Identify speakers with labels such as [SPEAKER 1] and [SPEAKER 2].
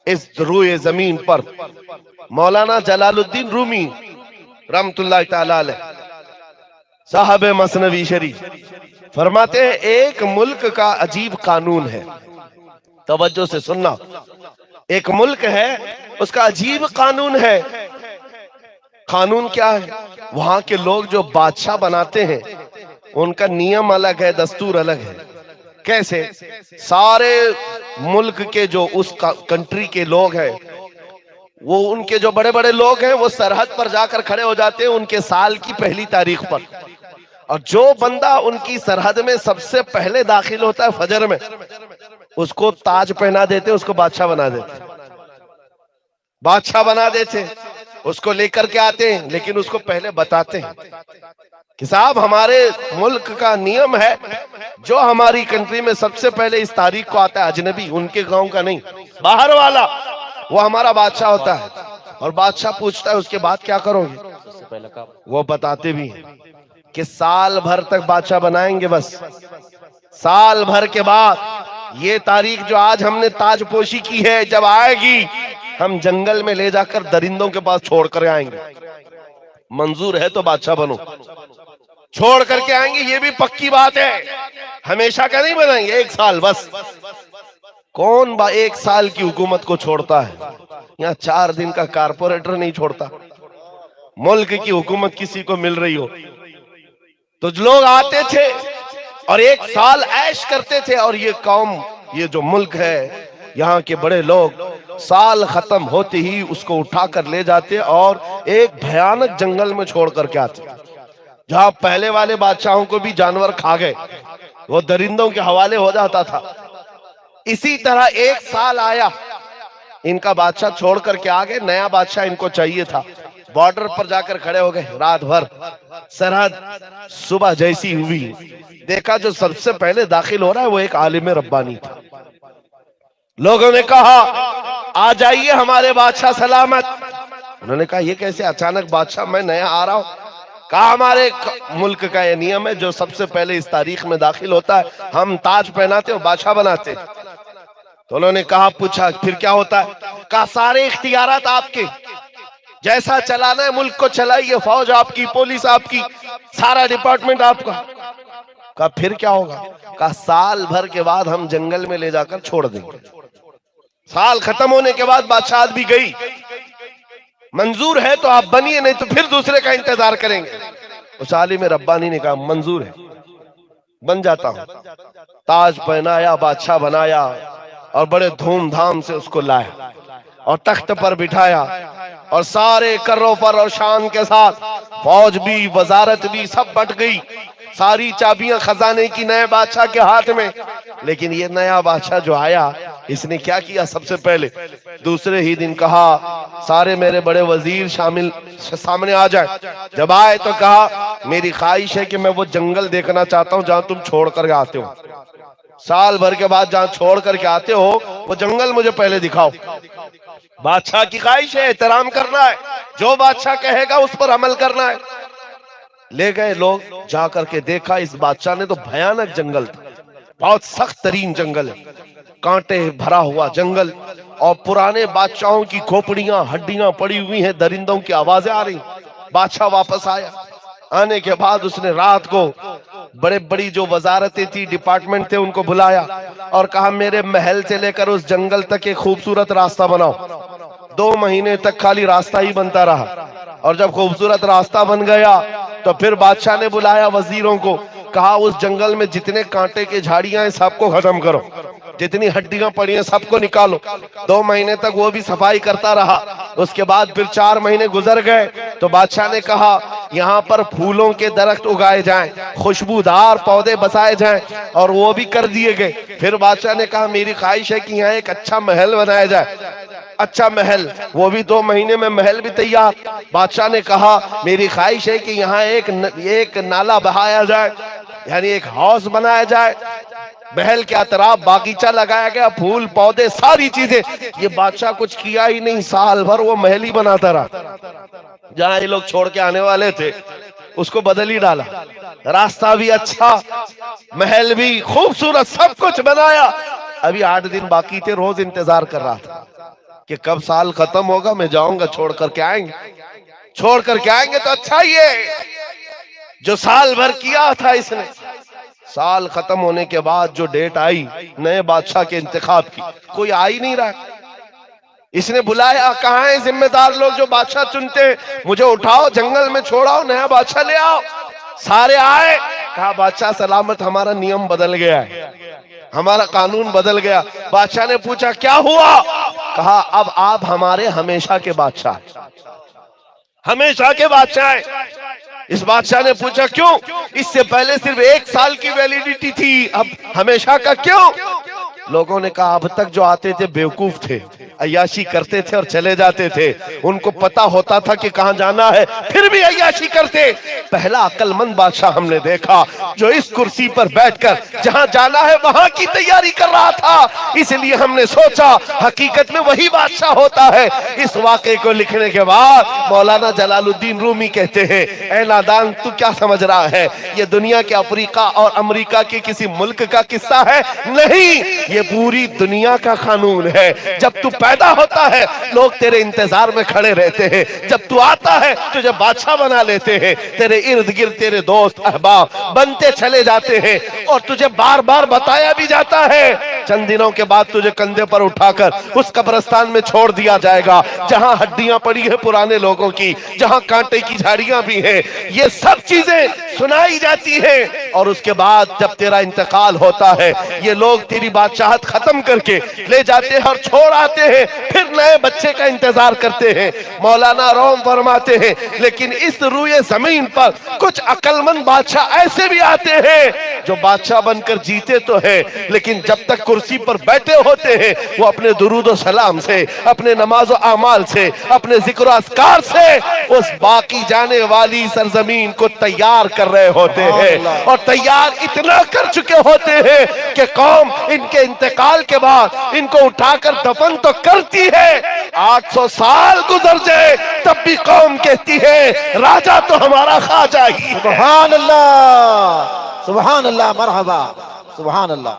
[SPEAKER 1] इस रूए जमीन पर। मौलाना जलालुद्दीन रूमी रहमतुल्लाह ताला अलैह साहब मसनवी शरीफ फरमाते हैं, एक मुल्क का अजीब कानून है। तवज्जो से सुनना, एक मुल्क है, उसका अजीब कानून है। कानून क्या है? वहां के लोग जो बादशाह बनाते हैं उनका नियम अलग है, दस्तूर अलग है। कैसे? सारे मुल्क के जो उस कंट्री के लोग हैं, वो उनके जो बड़े बड़े लोग हैं, वो सरहद पर जाकर खड़े हो जाते हैं उनके साल की पहली तारीख पर। और जो बंदा उनकी सरहद में सबसे पहले दाखिल होता है फजर में, उसको ताज पहना देते, उसको बादशाह बना देते। बादशाह बना देते, उसको लेकर के आते हैं, लेकिन उसको पहले बताते हैं कि साहब हमारे मुल्क का नियम है, जो हमारी कंट्री में सबसे पहले इस तारीख को आता है, अजनबी, उनके गांव का नहीं, बाहर वाला, वो हमारा बादशाह होता है। और बादशाह पूछता है उसके बाद क्या करोगे? वो बताते भी हैं कि साल भर तक बादशाह बनाएंगे, बस साल भर के बाद ये तारीख जो आज हमने ताजपोशी की है, जब आएगी हम जंगल में ले जाकर दरिंदों के पास छोड़ कर आएंगे। मंजूर है तो बादशाह बनो, छोड़ करके आएंगे, ये भी पक्की बात है। हमेशा का नहीं बनाएंगे, एक साल बस। कौन एक साल की हुकूमत को छोड़ता है? यहाँ 4 दिन का कारपोरेटर नहीं छोड़ता। मुल्क की हुकूमत किसी को मिल रही हो तो लोग आते थे और एक साल ऐश करते थे। और ये कौम, ये जो मुल्क है, यहाँ के बड़े लोग साल खत्म होते ही उसको उठाकर ले जाते और एक भयानक जंगल में छोड़ करके आते, जहां पहले वाले बादशाहों को भी जानवर खा गए, वो दरिंदों के हवाले हो जाता था। इसी तरह एक साल आया, इनका बादशाह छोड़ करके आ गए, नया बादशाह इनको चाहिए था। बॉर्डर पर जाकर खड़े हो गए, रात भर सरहद। सुबह जैसी हुई, देखा जो सबसे पहले दाखिल हो रहा है वो एक आलिम रब्बानी था। लोगों ने कहा आ जाइए हमारे बादशाह सलामत। उन्होंने कहा ये कैसे अचानक बादशाह, मैं नया आ रहा हूं। कहा हमारे मुल्क का ये नियम है, जो सबसे पहले इस तारीख में दाखिल होता है हम ताज पहनाते और बादशाह बनाते। तो उन्होंने कहा, पूछा फिर क्या होता है? कहा सारे इख्तियारात आपके, जैसा चलाना है मुल्क को चलाइए, फौज आपकी, पुलिस आपकी, सारा डिपार्टमेंट आपका। कहा फिर क्या होगा? कहा साल भर के बाद हम जंगल में ले जाकर छोड़ देंगे। साल खत्म होने के बाद बादशाह भी गई, मंजूर है तो आप बनिए, नहीं तो फिर दूसरे का इंतजार करेंगे। उस आलिम रब्बानी ने कहा मंजूर है, बन जाता हूं। ताज पहनाया, बादशाह बनाया और बड़े धूमधाम से उसको लाया और तख्त पर बिठाया और सारे कर्रों पर और शान के साथ फौज भी, वजारत भी, सब बट गई। सारी चाबियां खजाने की नए बादशाह के हाथ में। लेकिन ये नया बादशाह जो आया, इसने क्या किया? सबसे पहले दूसरे ही दिन कहा सारे मेरे बड़े वजीर शामिल सामने आ जाए। जब आए तो कहा मेरी ख्वाहिश है कि मैं वो जंगल देखना चाहता हूं जहां तुम छोड़ कर आते हो। साल भर के बाद जहां छोड़ करके आते हो वो जंगल मुझे पहले दिखाओ। बादशाह की ख्वाहिश है, एहतराम करना है, जो बादशाह कहेगा उस पर अमल करना है। ले गए लोग, जा करके देखा इस बादशाह ने तो भयानक जंगल था, बहुत सख्त तरीन जंगल है, कांटे भरा हुआ जंगल और पुराने बादशाहों की खोपड़ियां, हड्डियां पड़ी हुई हैं, दरिंदों की आवाजें आ रही। बादशाह वापस आया, आने के बाद उसने रात को बड़े बड़ी जो वजारतें थी, डिपार्टमेंट थे, उनको बुलाया और कहा मेरे महल से लेकर उस जंगल तक एक खूबसूरत रास्ता बनाओ। 2 महीने तक खाली रास्ता ही बनता रहा और जब खूबसूरत रास्ता बन गया तो फिर बादशाह ने बुलाया वजीरों को, कहा उस जंगल में जितने कांटे के झाड़ियां हैं सबको खत्म करो, जितनी हड्डियां पड़ी हैं सबको निकालो। 2 महीने तक वो भी सफाई करता रहा। उसके बाद फिर 4 महीने गुजर गए तो बादशाह ने कहा यहाँ पर फूलों के दरख्त उगाए जाएं, खुशबूदार पौधे बसाए जाएं, और वो भी कर दिए गए। फिर बादशाह ने कहा मेरी ख्वाहिश है कि यहाँ एक अच्छा महल बनाया जाए। अच्छा महल, वो भी 2 महीने में महल भी तैयार। बादशाह ने कहा मेरी ख्वाहिश है कि यहाँ एक नाला बहाया जाए, यानी एक हाउस बनाया जाए, महल के अतराफ बागीचा लगाया गया, फूल पौधे सारी चीजें। ये बादशाह कुछ किया ही नहीं, साल भर वो महल ही बनाता रहा। जहां ये लोग छोड़ के आने वाले थे उसको बदल ही डाला, रास्ता भी अच्छा, महल भी खूबसूरत, सब कुछ बनाया। अभी 8 दिन बाकी थे, रोज इंतजार कर रहा था कि कब साल खत्म होगा, मैं जाऊंगा, छोड़ करके आएंगे, छोड़ करके आएंगे। तो अच्छा ही है जो साल भर किया था इसने। साल खत्म होने के बाद जो डेट आई नए बादशाह के इंतखाब की, कोई आ ही नहीं रहा। इसने बुलाया, कहाँ है जिम्मेदार लोग जो बादशाह चुनते हैं, मुझे उठाओ, जंगल में छोड़ाओ, नया बादशाह ले आओ। सारे आए, कहा बादशाह सलामत, हमारा नियम बदल गया है, हमारा कानून बदल गया। बादशाह ने पूछा क्या हुआ? कहा अब आप हमारे हमेशा के बादशाह, हमेशा के बादशाह हैं। इस बादशाह ने पूछा क्यों? इससे पहले सिर्फ 1 साल की वैलिडिटी थी, अब हमेशा का क्यों? लोगों ने कहा अब तक जो आते थे बेवकूफ थे, अय्याशी करते थे और चले जाते थे, उनको पता होता था कि कहां जाना है, फिर भी अय्याशी करते। पहला अक्लमंद बादशाह हमने देखा जो इस कुर्सी पर बैठकर जहां जाना है वहां की तैयारी कर रहा था। इसलिए हमने सोचा हकीकत में वही बादशाह होता है। इस वाकये को लिखने के बाद मौलाना जलालुद्दीन रूमी कहते हैं, ऐ नादान तू क्या समझ रहा है, ये दुनिया के अफ्रीका और अमेरिका के किसी मुल्क का किस्सा है? नहीं, ये पूरी दुनिया का कानून है। जब तू पैदा होता है लोग तेरे इंतजार में खड़े रहते हैं, जब तू आता है तुझे बादशाह बना लेते हैं, तेरे इर्द गिर्द तेरे दोस्त अहबाब बनते चले जाते हैं और तुझे बार बार बताया भी जाता है चंद दिनों के बाद तुझे कंधे पर उठाकर उस कब्रिस्तान में छोड़ दिया जाएगा जहां हड्डियां पड़ी है पुराने लोगों की, जहां कांटे की झाड़ियां भी हैं। ये सब चीजें सुनाई जाती हैं और उसके बाद जब तेरा इंतकाल होता है ये लोग तेरी बादशाहत खत्म करके ले जाते हैं और छोड़ आते हैं, फिर नए बच्चे का इंतजार करते हैं। मौलाना रोम फरमाते हैं लेकिन इस रूए जमीन पर कुछ अक्लमंद बादशाह ऐसे भी आते हैं जो बादशाह बनकर जीते तो है लेकिन जब तक कुर्सी पर बैठे होते हैं वो अपने दुरूद सलाम से, अपने नमाज आमाल से, अपने जिक्र अस्कार से उस बाकी जाने वाली सरजमीन को तैयार कर रहे होते हैं और तैयार इतना कर चुके होते हैं कि कौम इनके इंतकाल के बाद इनको उठाकर दफन तो करती है, 800 साल गुजर जाए तब भी कौम कहती है राजा तो हमारा ख्वाजा ही।
[SPEAKER 2] सुभान अल्लाह, सुभान अल्लाह, मरहबा, सुभान अल्लाह।